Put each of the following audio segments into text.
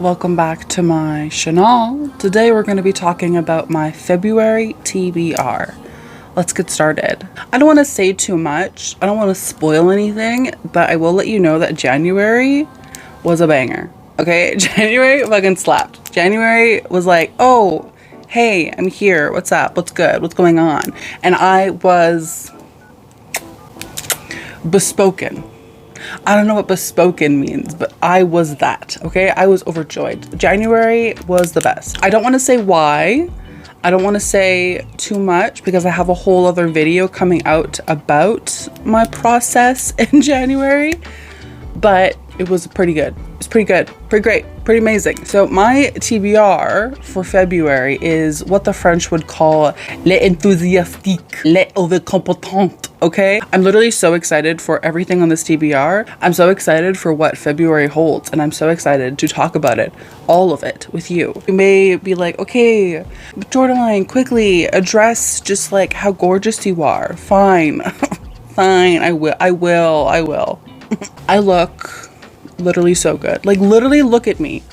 welcome back to my channel. Today we're going to be talking about my February TBR. Let's get started. I don't want to say too much, I don't want to spoil anything, but I will let you know that January was a banger. Okay, January fucking slapped. January was like, oh, hey, I'm here, what's up, what's good, what's going on? And I was bespoken. I don't know what bespoken means, but I was that, okay? I was overjoyed. January was the best. I don't want to say why. I don't want to say too much because I have a whole other video coming out about my process in January, but it was pretty good. It's pretty good, pretty great, pretty amazing. So my TBR for February is what the French would call les enthusiastique, les overcompetentes, okay? I'm literally so excited for everything on this TBR. I'm so excited for what February holds, and I'm so excited to talk about it, all of it, with you. You may be like, okay, Jordaline, quickly address just like how gorgeous you are. Fine, fine, I will. I look literally so good. Like, literally look at me.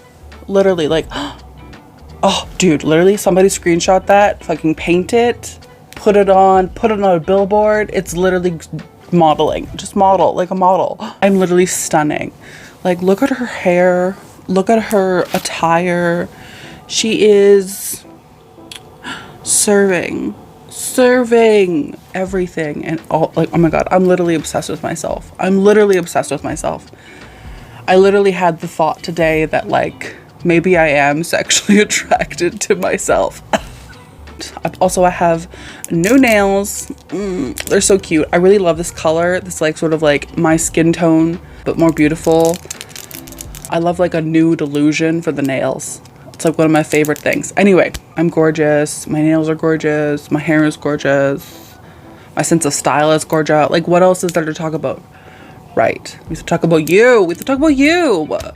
Literally, like, oh, dude, literally somebody screenshot that, fucking paint it, put it on a billboard. It's literally modeling. Just model, like a model. I'm literally stunning. Like, look at her hair. Look at her attire. She is serving everything and all. Like, oh my god, I'm literally obsessed with myself. I literally had the thought today that like maybe I am sexually attracted to myself. Also, I have new nails. They're so cute. I really love this color. This like sort of like my skin tone but more beautiful. I love like a nude illusion for the nails. It's like one of my favorite things. Anyway, I'm gorgeous. My nails are gorgeous. My hair is gorgeous. My sense of style is gorgeous. Like, what else is there to talk about? Right. We have to talk about you.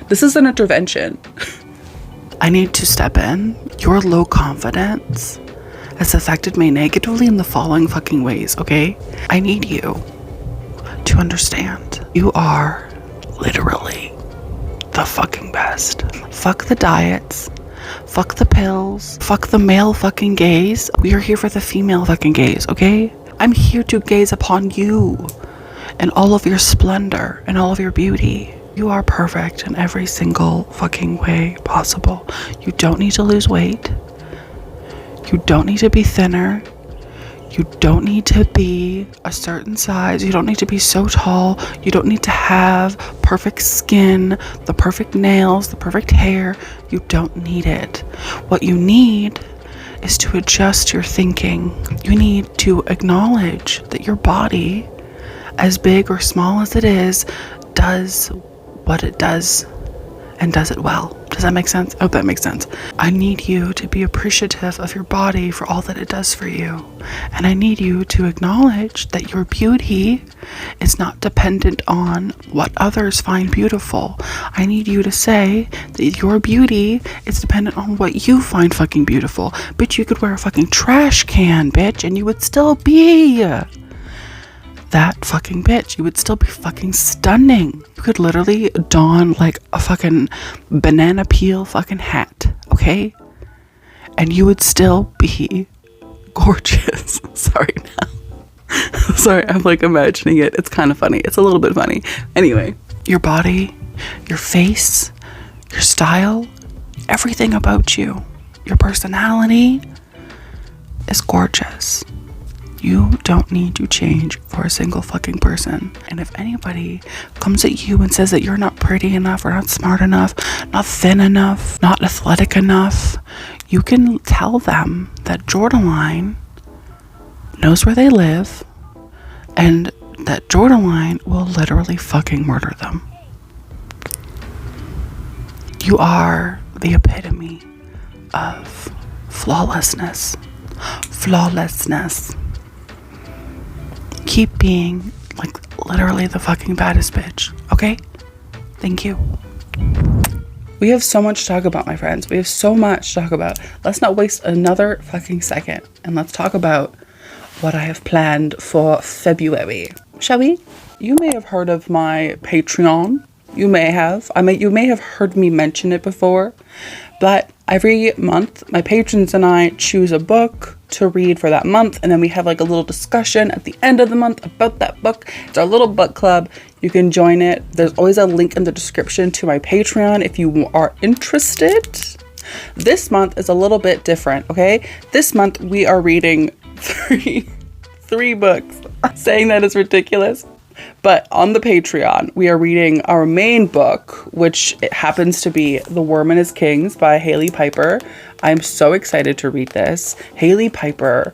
This is an intervention. I need to step in. Your low confidence has affected me negatively in the following fucking ways, okay? I need you to understand. You are literally the fucking best. Fuck the diets. Fuck the pills. Fuck the male fucking gaze. We are here for the female fucking gaze, okay? I'm here to gaze upon you and all of your splendor and all of your beauty. You are perfect in every single fucking way possible. You don't need to lose weight. You don't need to be thinner. You don't need to be a certain size. You don't need to be so tall. You don't need to have perfect skin, the perfect nails, the perfect hair. You don't need it. What you need is to adjust your thinking. You need to acknowledge that your body, as big or small as it is, does what it does and does it well. Does that make sense? I hope that makes sense. I need you to be appreciative of your body for all that it does for you. And I need you to acknowledge that your beauty is not dependent on what others find beautiful. I need you to say that your beauty is dependent on what you find fucking beautiful. Bitch, you could wear a fucking trash can, bitch, and you would still be that fucking bitch. You would still be fucking stunning. You could literally don like a fucking banana peel fucking hat, okay? And you would still be gorgeous. Sorry now. Sorry, I'm like imagining it. It's kind of funny. It's a little bit funny. Anyway, your body, your face, your style, everything about you, your personality is gorgeous. You don't need to change for a single fucking person. And if anybody comes at you and says that you're not pretty enough or not smart enough, not thin enough, not athletic enough, you can tell them that Jordaline knows where they live and that Jordaline will literally fucking murder them. You are the epitome of flawlessness. Keep being like literally the fucking baddest bitch, okay? Thank you. We have so much to talk about, my friends. We have so much to talk about. Let's not waste another fucking second and let's talk about what I have planned for February. Shall we? You may have heard of my Patreon. You may have. You may have heard me mention it before, but every month my patrons and I choose a book to read for that month, and then we have like a little discussion at the end of the month about that book. It's our little book club. You can join it. There's always a link in the description to my Patreon if you are interested. This month is a little bit different, okay? This month we are reading three books. Saying that is ridiculous. But on the Patreon, we are reading our main book, which it happens to be The Worm and His Kings by Hailey Piper. I'm so excited to read this. Hailey Piper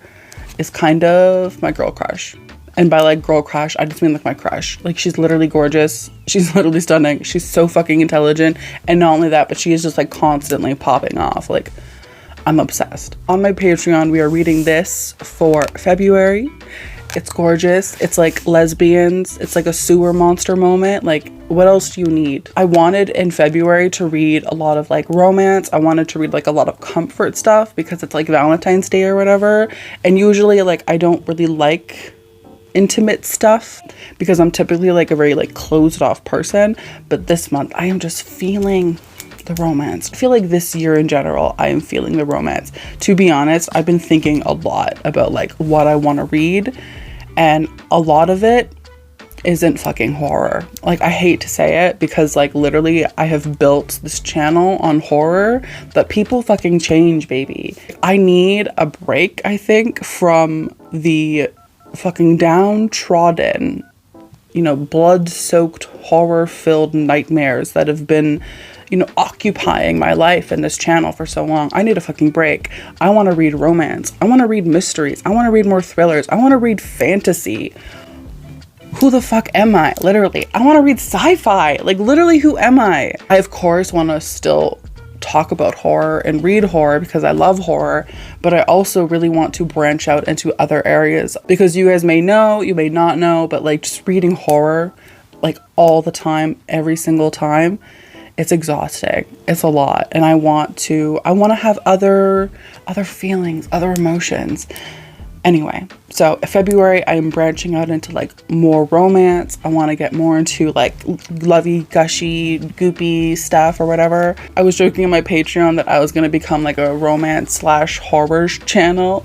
is kind of my girl crush. And by like girl crush, I just mean like my crush. Like, she's literally gorgeous. She's literally stunning. She's so fucking intelligent. And not only that, but she is just like constantly popping off. Like, I'm obsessed. On my Patreon, we are reading this for February. It's gorgeous. It's like lesbians. It's like a sewer monster moment. Like, what else do you need? I wanted in February to read a lot of like romance. I wanted to read like a lot of comfort stuff because it's like Valentine's Day or whatever. And usually like I don't really like intimate stuff because I'm typically like a very like closed off person. But this month I am just feeling the romance. I feel like this year in general, I am feeling the romance. To be honest, I've been thinking a lot about like what I want to read, and a lot of it isn't fucking horror. Like, I hate to say it because like literally I have built this channel on horror, but people fucking change, baby. I need a break, I think, from the fucking downtrodden, you know, blood-soaked, horror-filled nightmares that have been, you know, occupying my life and this channel for so long. I need a fucking break. I want to read romance. I want to read mysteries. I want to read more thrillers. I want to read fantasy. Who the fuck am I? Literally. I want to read sci-fi. Like, literally, who am I? I, of course, want to still talk about horror and read horror because I love horror, but I also really want to branch out into other areas because you guys may know, you may not know, but like just reading horror like all the time, every single time, it's exhausting. It's a lot. And I want to have other feelings, other emotions. Anyway, so February, I am branching out into like more romance. I want to get more into like lovey, gushy, goopy stuff or whatever. I was joking on my Patreon that I was going to become like a romance/horror channel.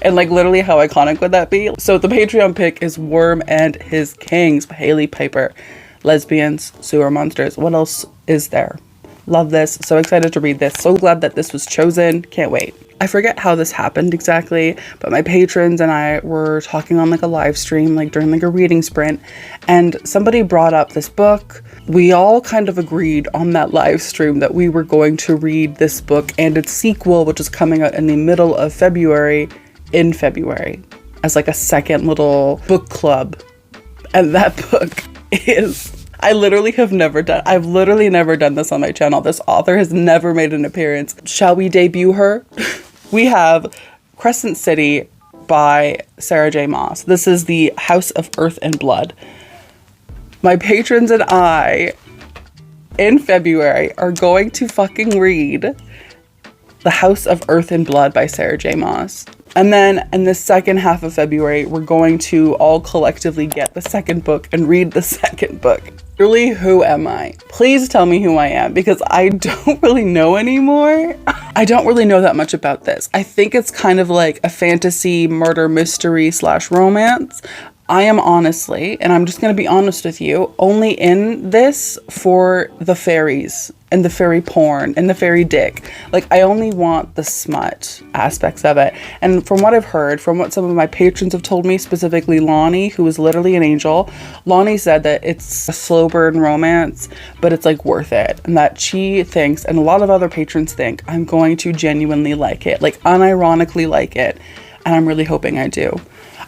And like literally how iconic would that be? So the Patreon pick is Worm and His Kings by Hailey Piper. Lesbians, sewer monsters. What else is there? Love this. So excited to read this. So glad that this was chosen. Can't wait. I forget how this happened exactly, but my patrons and I were talking on like a live stream, like during like a reading sprint, and somebody brought up this book. We all kind of agreed on that live stream that we were going to read this book and its sequel, which is coming out in the middle of February, in February, as like a second little book club. And that book is... I've literally never done this on my channel. This author has never made an appearance. Shall we debut her? We have Crescent City by Sarah J. Maas. This is the House of Earth and Blood. My patrons and I, in February, are going to fucking read The House of Earth and Blood by Sarah J. Maas. And then in the second half of February, we're going to all collectively get the second book and read the second book. Really, who am I? Please tell me who I am, because I don't really know anymore. I don't really know that much about this. I think it's kind of like a fantasy murder mystery / romance. I am honestly, and I'm just going to be honest with you, only in this for the fairies and the fairy porn and the fairy dick. Like, I only want the smut aspects of it. And from what I've heard, from what some of my patrons have told me, specifically Lonnie, who is literally an angel, Lonnie said that it's a slow burn romance, but it's like worth it. And that she thinks, and a lot of other patrons think, I'm going to genuinely like it, like unironically like it. And I'm really hoping I do.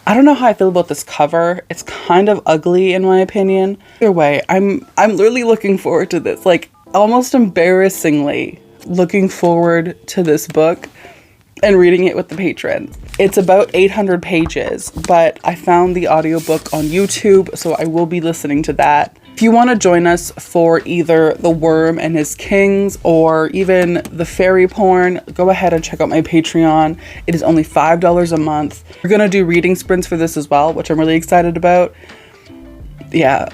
I don't know how I feel about this cover. It's kind of ugly in my opinion. Either way, I'm literally looking forward to this. Like, almost embarrassingly looking forward to this book and reading it with the patrons. It's about 800 pages, but I found the audiobook on YouTube, so I will be listening to that. If you want to join us for either The Worm and His Kings or even the fairy porn, go ahead and check out my Patreon. It is only $5 a month. We're going to do reading sprints for this as well, which I'm really excited about. Yeah.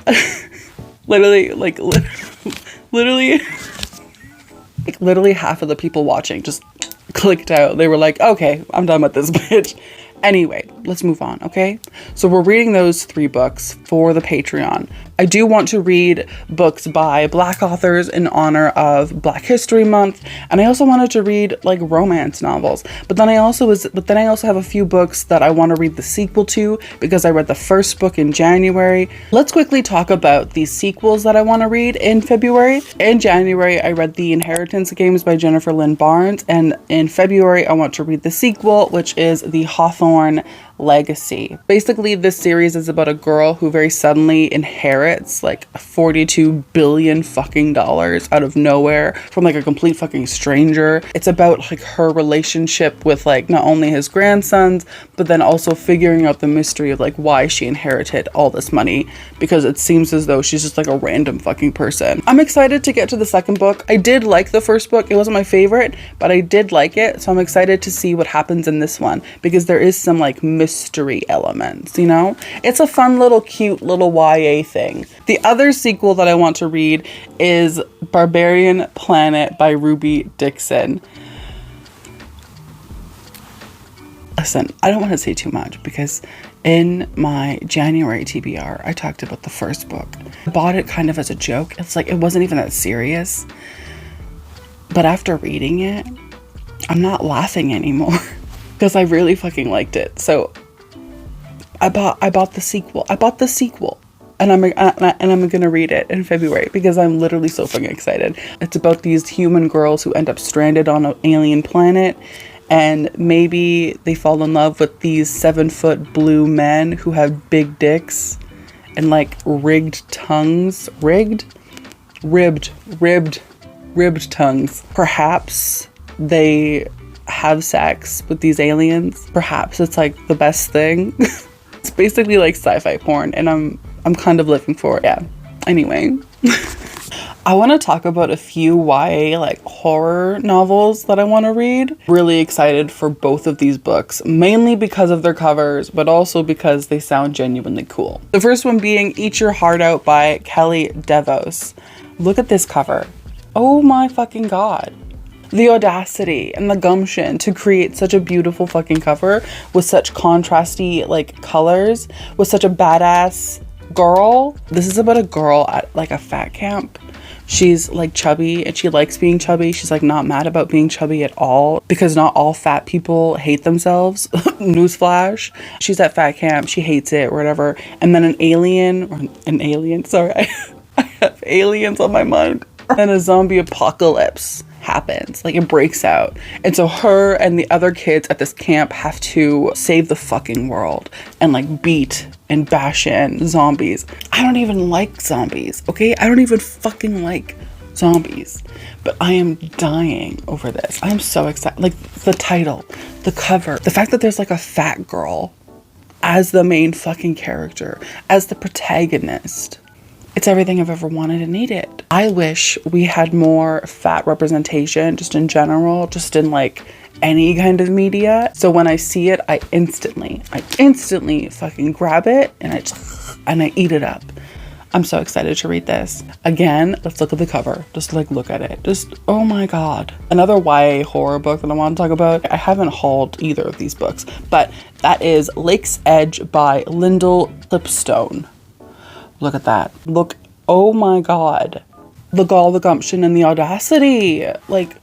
Literally, literally, literally half of the people watching just clicked out. They were like, okay, I'm done with this bitch. Anyway, let's move on, okay? So we're reading those 3 books for the Patreon. I do want to read books by Black authors in honor of Black History Month, and I also wanted to read like romance novels. But then I also have a few books that I want to read the sequel to because I read the first book in January. Let's quickly talk about the sequels that I want to read in February. In January, I read The Inheritance Games by Jennifer Lynn Barnes, and in February, I want to read the sequel, which is The Hawthorne Legacy. Basically, this series is about a girl who very suddenly inherits like $42 billion fucking dollars out of nowhere from like a complete fucking stranger. It's about like her relationship with like not only his grandsons, but then also figuring out the mystery of like why she inherited all this money, because it seems as though she's just like a random fucking person. I'm excited to get to the second book. I did like the first book. It wasn't my favorite, but I did like it. So I'm excited to see what happens in this one, because there is some like mystery elements, you know? It's a fun little cute little YA thing. The other sequel that I want to read is Barbarian Planet by Ruby Dixon. Listen, I don't want to say too much because in my January TBR, I talked about the first book. I bought it kind of as a joke. It's like, it wasn't even that serious. But after reading it, I'm not laughing anymore because I really fucking liked it. So I bought the sequel. And I'm gonna read it in February because I'm literally so fucking excited. It's about these human girls who end up stranded on an alien planet, and maybe they fall in love with these 7-foot blue men who have big dicks and like ribbed tongues. Perhaps they have sex with these aliens. Perhaps it's like the best thing. It's basically like sci-fi porn, and I'm kind of living for it. Yeah. Anyway, I want to talk about a few YA like horror novels that I want to read. Really excited for both of these books, mainly because of their covers, but also because they sound genuinely cool. The first one being Eat Your Heart Out by Kelly DeVos. Look at this cover. Oh my fucking god. The audacity and the gumption to create such a beautiful fucking cover with such contrasty like colors, with such a badass girl. This is about a girl at like a fat camp. She's like chubby and she likes being chubby. She's like not mad about being chubby at all, because not all fat people hate themselves. Newsflash. She's at fat camp. She hates it or whatever. And then an alien, sorry, I have aliens on my mind. And a zombie apocalypse happens, like it breaks out, and so her and the other kids at this camp have to save the fucking world and like beat and bash in zombies. I don't even like zombies, okay? I don't even fucking like zombies, but I am dying over this. I'm so excited. Like the title, the cover, the fact that there's like a fat girl as the main fucking character, as the protagonist. It's everything I've ever wanted and needed. I wish we had more fat representation just in general, just in like any kind of media. So when I see it, I instantly fucking grab it and I eat it up. I'm so excited to read this. Again, let's look at the cover. Just like look at it. Just, oh my god. Another YA horror book that I want to talk about. I haven't hauled either of these books, but that is Lake's Edge by Lyndall Clipstone. Look at that. Look, oh my god. The gall, the gumption, and the audacity. Like,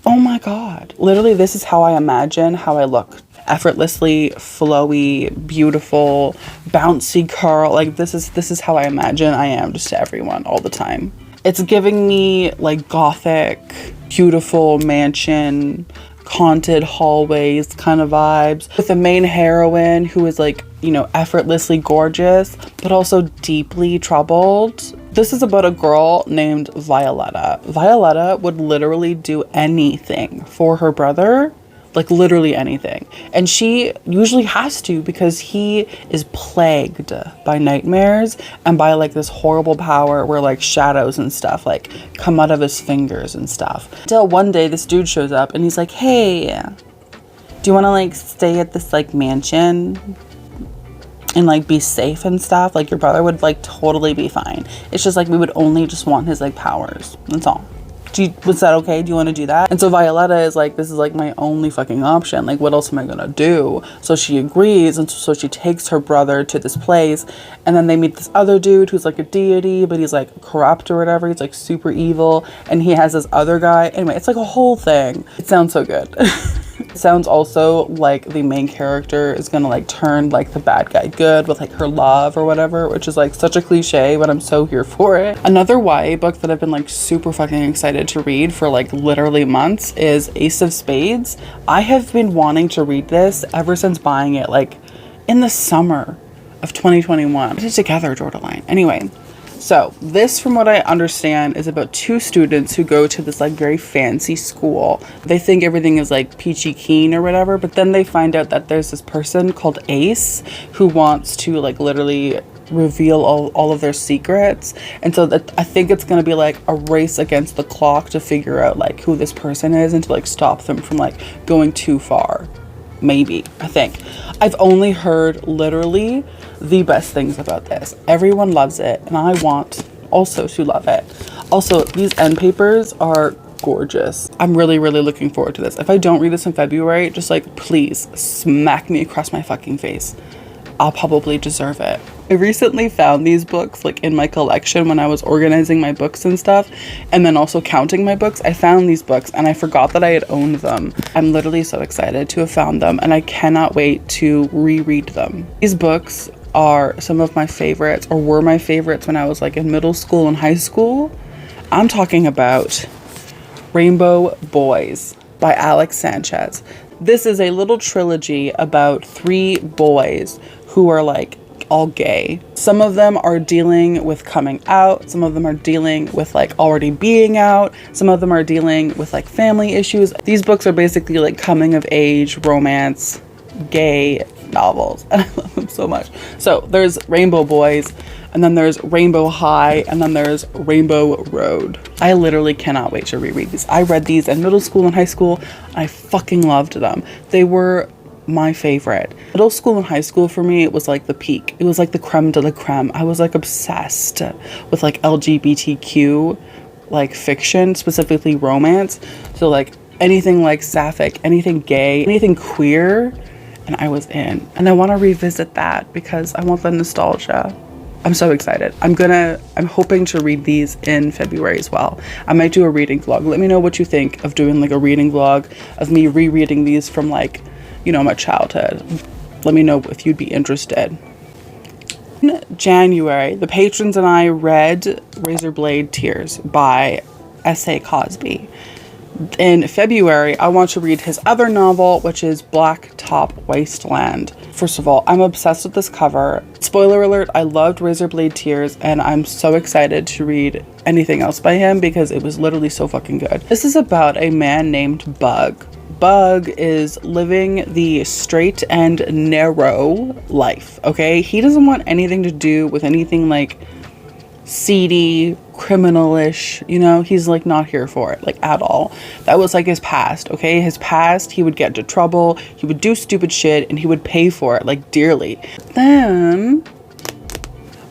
oh my god. Literally, this is how I imagine how I look. Effortlessly, flowy, beautiful, bouncy curl. Like, this is how I imagine I am just to everyone all the time. It's giving me like gothic, beautiful mansion, haunted hallways kind of vibes, with the main heroine who is like, you know, effortlessly gorgeous but also deeply troubled. This is about a girl named Violetta. Violetta would literally do anything for her brother, like literally anything, and she usually has to because he is plagued by nightmares and by like this horrible power where like shadows and stuff like come out of his fingers and stuff, until one day this dude shows up and he's like, hey, do you want to like stay at this like mansion? and like be safe and stuff, like your brother would like totally be fine. It's just like we would only just want his like powers. That's all. Was that okay? Do you want to do that? And so Violetta is like, this is like my only fucking option. Like, what else am I gonna do? So she agrees, and so she takes her brother to this place, and then they meet this other dude who's like a deity, but he's like corrupt or whatever. He's like super evil, and he has this other guy. Anyway, it's like a whole thing. It sounds so good. It sounds also like the main character is gonna like turn like the bad guy good with like her love or whatever, which is like such a cliche, but I'm so here for it. Another YA book that I've been like super fucking excited to read for like literally months is Ace of Spades. I have been wanting to read this ever since buying it like in the summer of 2021. Put it together, Jordaline. Anyway, so this, from what I understand, is about two students who go to this like very fancy school. They think everything is like peachy keen or whatever, but then they find out that there's this person called Ace who wants to like literally reveal all of their secrets. And so that I think it's going to be like a race against the clock to figure out like who this person is and to like stop them from like going too far. Maybe, I think. I've only heard literally the best things about this. Everyone loves it, and I want also to love it. Also, these end papers are gorgeous. I'm really, really looking forward to this. If I don't read this in February, just like, please smack me across my fucking face. I'll probably deserve it. I recently found these books like in my collection when I was organizing my books and stuff, and then also counting my books. I found these books and I forgot that I had owned them. I'm literally so excited to have found them, and I cannot wait to reread them. These books are some of my favorites, or were my favorites when I was like in middle school and high school. I'm talking about Rainbow Boys by Alex Sanchez. This is a little trilogy about 3 boys who are like all gay. Some of them are dealing with coming out. Some of them are dealing with like already being out. Some of them are dealing with like family issues. These books are basically like coming of age, romance, gay novels, and I love them so much. So there's Rainbow Boys, and then there's Rainbow High, and then there's Rainbow Road. I literally cannot wait to reread these. I read these in middle school and high school. I fucking loved them. They were my favorite. Middle school and high school for me, it was like the peak. It was like the creme de la creme. I was like obsessed with like LGBTQ like fiction, specifically romance. So like anything like sapphic, anything gay, anything queer, and I was in. And I want to revisit that because I want the nostalgia. I'm so excited. I'm hoping to read these in February as well. I might do a reading vlog. Let me know what you think of doing like a reading vlog of me rereading these from like, you know, my childhood. Let me know if you'd be interested. In January, the patrons and I read Razorblade Tears by S.A. Cosby. In February, I want to read his other novel, which is Blacktop Wasteland. First of all, I'm obsessed with this cover. Spoiler alert, I loved Razorblade Tears, and I'm so excited to read anything else by him because it was literally so fucking good. This is about a man named Bug. Bug is living the straight and narrow life, okay? He doesn't want anything to do with anything like seedy, criminalish, you know? He's like not here for it, like at all. That was like his past, okay? His past, he would get into trouble, he would do stupid shit, and he would pay for it like dearly. Then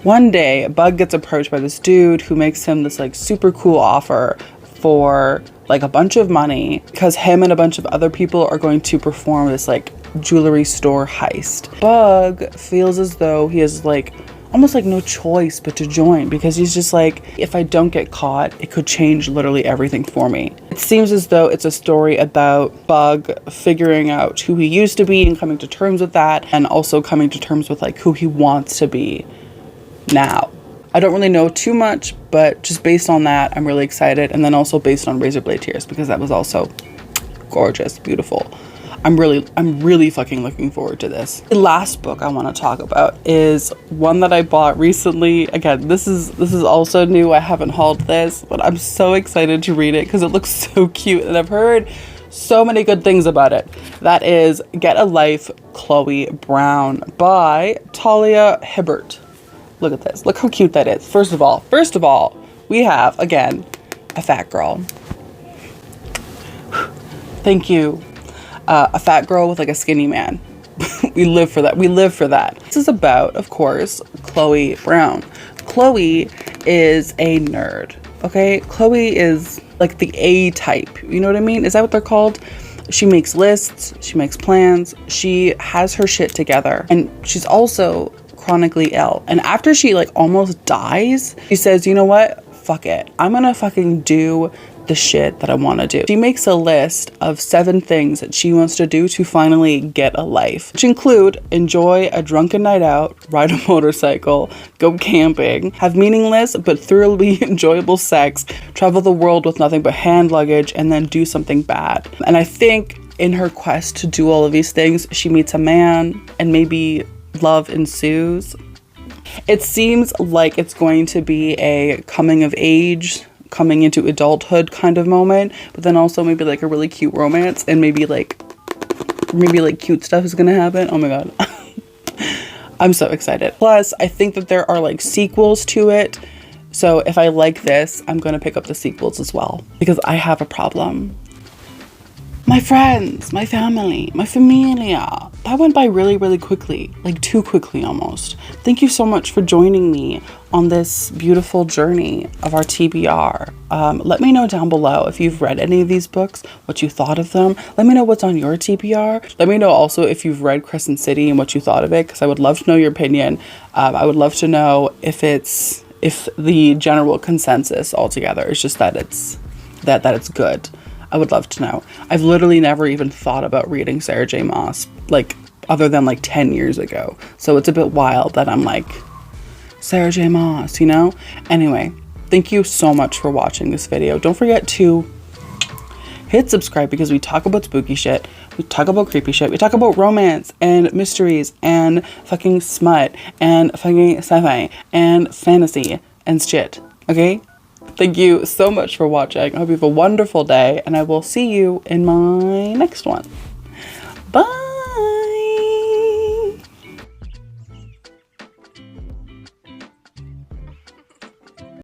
one day, Bug gets approached by this dude who makes him this like super cool offer for like a bunch of money because him and a bunch of other people are going to perform this like jewelry store heist. Bug feels as though he has like almost like no choice but to join because he's just like, if I don't get caught, it could change literally everything for me. It seems as though it's a story about Bug figuring out who he used to be and coming to terms with that, and also coming to terms with like who he wants to be now. I don't really know too much, but just based on that, I'm really excited. And then also based on Razorblade Tears, because that was also gorgeous, beautiful. I'm really fucking looking forward to this. The last book I want to talk about is one that I bought recently. Again, this is also new. I haven't hauled this, but I'm so excited to read it because it looks so cute, and I've heard so many good things about it. That is Get a Life, Chloe Brown by Talia Hibbert. Look at this. Look how cute that is. First of all, we have, again, a fat girl. Thank you. A fat girl with like a skinny man. We live for that. We live for that. This is about, of course, Chloe Brown. Chloe is a nerd, okay? Chloe is like the A type, you know what I mean? Is that what they're called? She makes lists, she makes plans, she has her shit together, and she's also chronically ill. And after she like almost dies, she says, you know what? Fuck it. I'm gonna fucking do the shit that I want to do. She makes a list of 7 things that she wants to do to finally get a life, which include enjoy a drunken night out, ride a motorcycle, go camping, have meaningless but thoroughly enjoyable sex, travel the world with nothing but hand luggage, and then do something bad. And I think in her quest to do all of these things, she meets a man and maybe love ensues. It seems like it's going to be a coming of age, coming into adulthood kind of moment, but then also maybe like a really cute romance, and maybe like cute stuff is gonna happen. Oh my god. I'm so excited. Plus, I think that there are like sequels to it, so if I like this, I'm gonna pick up the sequels as well, because I have a problem. My friends, my family, my familia. That went by really, really quickly, like too quickly almost. Thank you so much for joining me on this beautiful journey of our TBR. Let me know down below if you've read any of these books, what you thought of them. Let me know what's on your TBR. Let me know also if you've read Crescent City and what you thought of it, because I would love to know your opinion. I would love to know if the general consensus altogether is just that it's good. I would love to know. I've literally never even thought about reading Sarah J. Maas, like, other than like 10 years ago. So it's a bit wild that I'm like, Sarah J. Maas, you know? Anyway, thank you so much for watching this video. Don't forget to hit subscribe, because we talk about spooky shit, we talk about creepy shit, we talk about romance and mysteries and fucking smut and fucking sci-fi and fantasy and shit, okay? Thank you so much for watching. I hope you have a wonderful day, and I will see you in my next one. Bye!